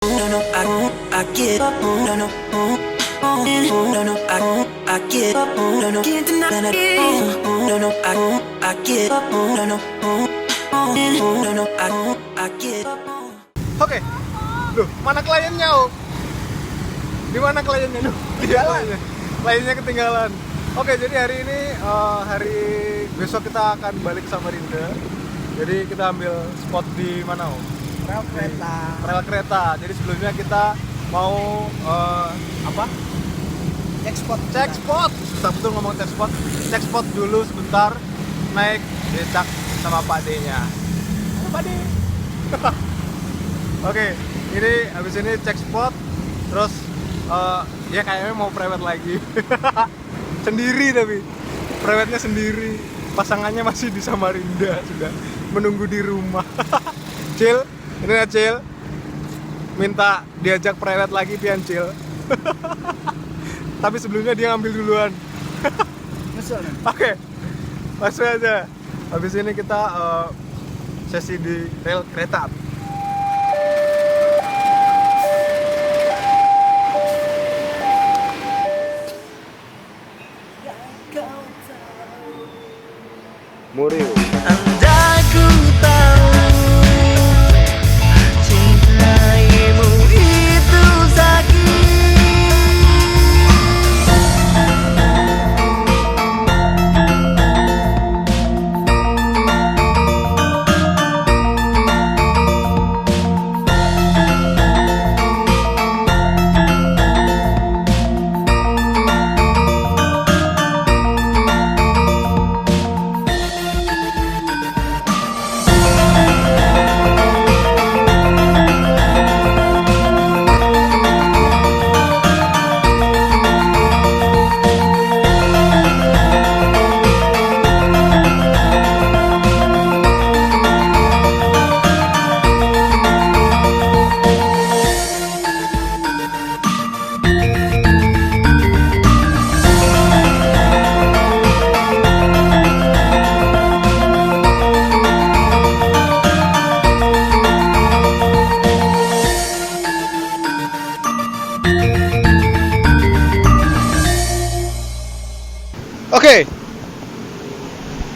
no, no, I get up, no, no, no, no, I get up, no, no, can't deny it, no, no, I get up, no, no, no, no, I get up. Oke, loh, mana kliennya, Om? Di mana kliennya, loh? Ketinggalan. Kliennya ketinggalan. Oke, jadi hari ini, hari besok kita akan balik ke Samarinda. Jadi kita ambil spot di mana, Om? Rel kereta. Jadi sebelumnya kita mau apa? Cek spot. Susah betul ngomong cek spot. Cek spot dulu sebentar. Naik becak sama Pak D-nya. Pak D. Oke, ini habis ini cek spot. Terus ya kayaknya mau private lagi. Sendiri tapi private-nya sendiri. Pasangannya masih di Samarinda, sudah menunggu di rumah. Cil, ini ya Cil. Minta diajak private lagi pian Cil. Tapi sebelumnya dia ngambil duluan. Oke, langsung aja. Habis ini kita sesi di rel kereta api. Murio. Andai ku tahu cintaimu itu sakit.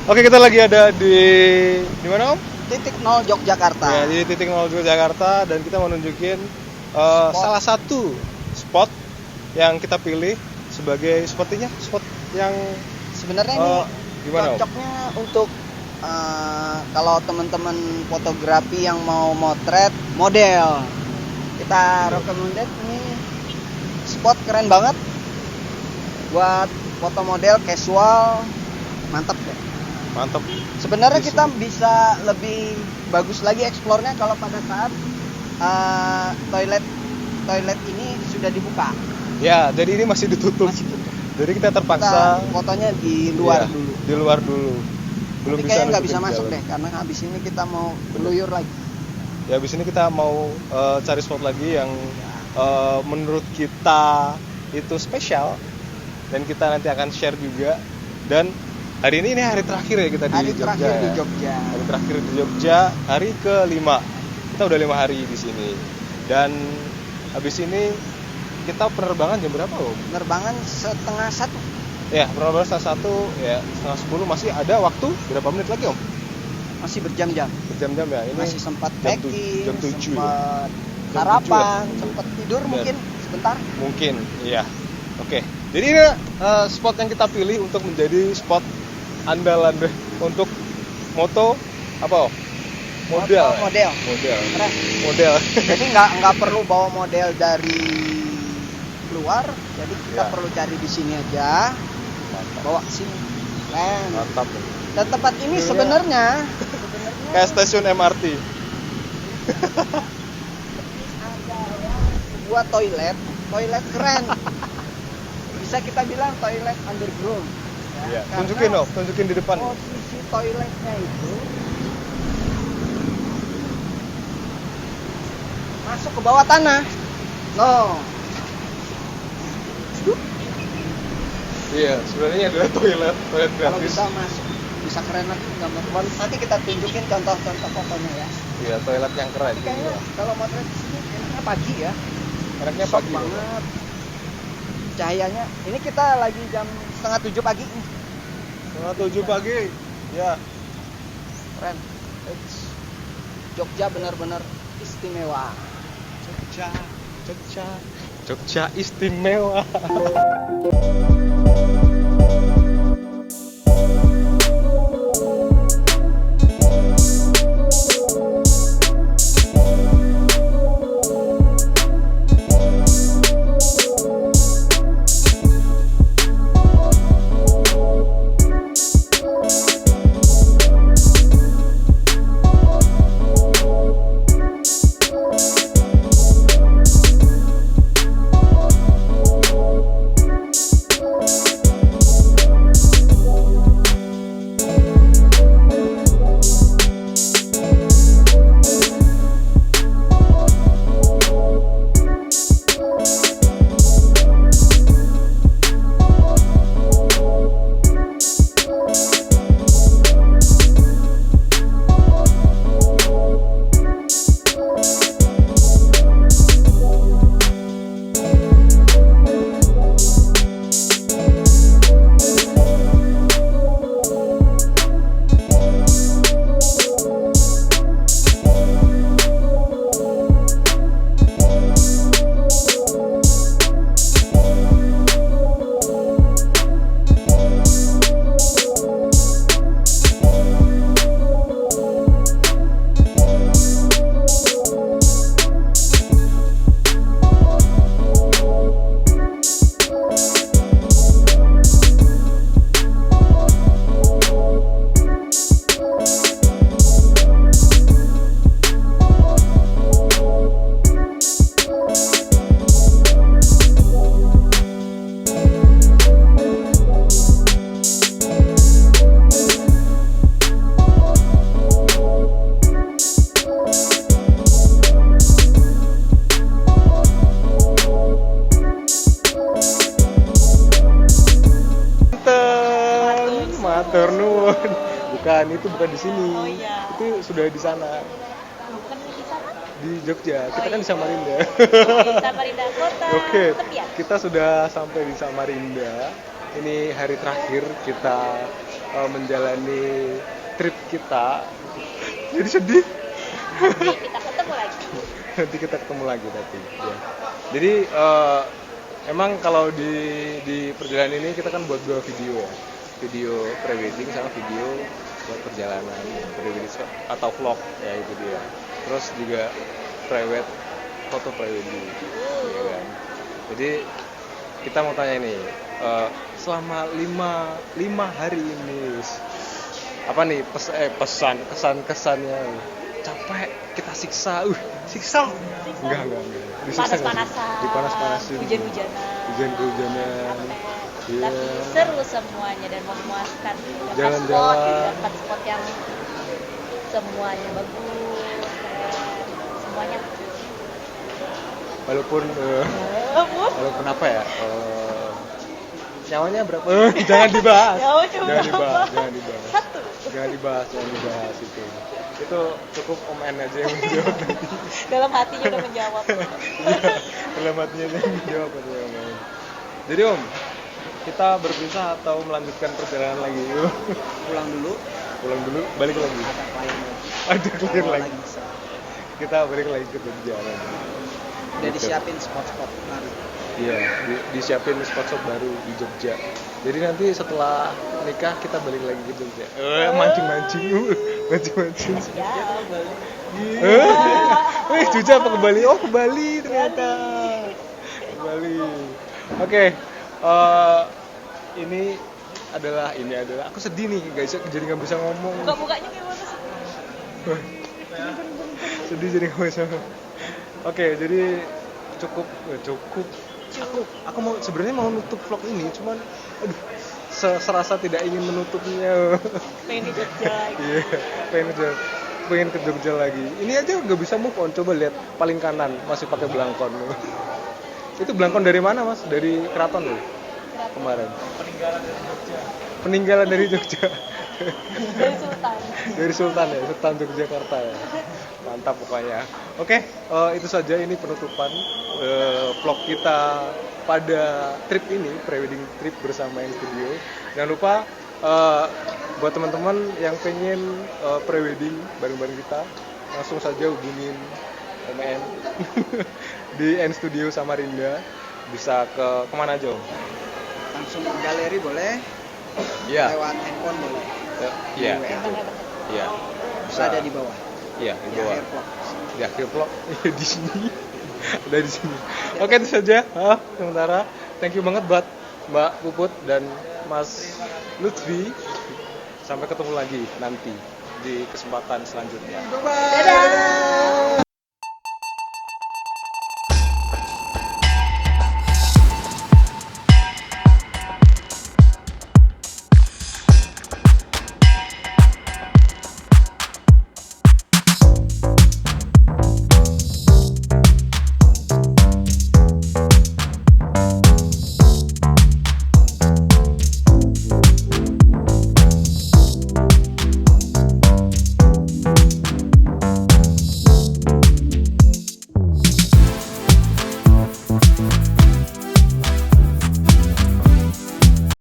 Oke, kita lagi ada di mana, Om? Titik 0 Yogyakarta. Ya, di titik 0 Yogyakarta dan kita mau nunjukin salah satu spot yang kita pilih sebagai spot yang Sebenarnya ini gimana, Om? cocoknya untuk kalau teman-teman fotografi yang mau motret model. Kita recommended ini spot keren banget buat foto model casual, mantap deh. Mantap. Sebenarnya kita bisa lebih bagus lagi eksplornya kalau pada saat toilet ini sudah dibuka. Ya, jadi ini masih ditutup. Jadi kita terpaksa fotonya di luar ya, dulu. Di luar dulu. Belum tapi bisa kayaknya nggak bisa nunjukin masuk jalan. deh, karena habis ini kita mau berluyur lagi. Ya, habis ini kita mau cari spot lagi yang menurut kita itu spesial dan kita nanti akan share juga. Dan hari ini hari terakhir ya kita Hari di Jogja. terakhir di ya. Jogja. Hari terakhir di Jogja, hari ke-5. Kita udah 5 hari di sini. Dan habis ini kita penerbangan jam berapa, Om? Penerbangan setengah 1. Ya, penerbangan setengah 1, ya setengah 10 masih ada waktu berapa menit lagi, Om? Masih berjam-jam. Berjam-jam ya. Ini Masih sempat jam packing, jam 7 sempat Jam sarapan, 7 ya? sempat tidur mungkin sebentar. Mungkin, iya. Oke. Jadi ini spot yang kita pilih untuk menjadi spot andalan deh untuk moto apa, Om? Model. Model. Keren. Model. Jadi nggak perlu bawa model dari luar, jadi kita Ya. perlu cari di sini aja. Bawa ke sini. Keren. Mantap. Dan tempat ini Iya. sebenarnya Kayak stasiun MRT. buat toilet keren. Bisa kita bilang toilet underground. Iya. Karena Tunjukin, Om, tunjukin di depan. posisi toiletnya itu masuk ke bawah tanah. No. Iya, sebenarnya ada toilet Kalau gratis. bisa masuk, bisa keren lagi gambar. Nanti kita tunjukin contoh-contoh fotonya ya. Iya, toilet yang keren. Tapi kayaknya kalau motret di sini enak pagi ya. Enaknya Sok pagi banget. Cahayanya. Ini kita lagi jam 6:30 pagi nih. 6:30 pagi. Ya. Keren. Jogja benar-benar istimewa. Jogja istimewa. Matur nuwun. Bukan, itu bukan di sini. Oh, iya. Itu sudah di sana. Bukan di sana? Di Jogja. Kita kan di Samarinda. Di Samarinda Kota. Oke. Tepian. Kita sudah sampai di Samarinda. Ini hari terakhir kita menjalani trip kita. Jadi sedih. Nanti kita ketemu lagi. Nanti kita ketemu lagi tapi ya. Jadi emang kalau di perjalanan ini kita kan buat 2 video ya. Video prewedding sama video buat perjalanan prewedding atau vlog ya itu dia. Terus juga private foto prewedding ya kan. Jadi kita mau tanya nih selama 5 hari ini apa nih pesan kesannya capek kita siksa enggak Panas-panasan. dipanas-panasin Hujan-hujanan. Iya. Tapi seru semuanya dan memuaskan. Dapat Jalan-jalan. dapat spot yang semuanya bagus. Semuanya. Walaupun apa ya nyawanya berapa jangan dibahas Nyawa cuma jangan dibahas satu. jangan dibahas itu cukup Om N aja yang menjawab nanti. Dalam hatinya udah menjawab. Dalam hatinya dia menjawab aja Om N. Jadi Om, kita berpisah atau melanjutkan perjalanan lagi? Pulang dulu. Balik lagi. Ada klien lagi. Lagi. Kita balik lagi ke Jogja lagi. Udah disiapin spot-spot baru. Iya, disiapin spot-spot baru di Jogja. Jadi nanti setelah nikah kita balik lagi ke Jogja. Mancing. Ya, Jogja apa ke Bali? Oh, ke Bali ternyata. Ke Bali. Oke. Ini adalah aku sedih nih guys, jadi nggak bisa ngomong. Buka-bukanya gimana sih? Sedih jadi nggak bisa. Oke, jadi cukup. Aku mau sebenarnya mau nutup vlog ini, cuman aduh serasa tidak ingin menutupnya. Pengen di Jogja lagi. Iya, pengen ke Jogja lagi. Ini aja nggak bisa move on. Coba lihat paling kanan masih pakai belangkon. Itu belangkon dari mana Mas? Dari keraton loh. Kemarin. Peninggalan dari Jogja. Dari Sultan. Dari Sultan ya, Sultan Yogyakarta ya. Mantap pokoknya. Oke, itu saja ini penutupan vlog kita pada trip ini, pre-wedding trip bersama N Studio. Jangan lupa buat teman-teman yang pengen pre-wedding bareng-bareng kita, langsung saja hubungin OMN di N Studio Samarinda. Bisa ke kemana aja? Langsung ke galeri boleh, Iya. lewat handphone boleh. Iya. Di WA. Iya. Bisa ada di bawah. Iya, di Di bawah. akhir vlog. Di akhir vlog di sini. Ada di sini. Oke, itu saja. Sementara thank you banget buat Mbak Puput dan Mas Lutfi. Sampai ketemu lagi nanti di kesempatan selanjutnya. Bye.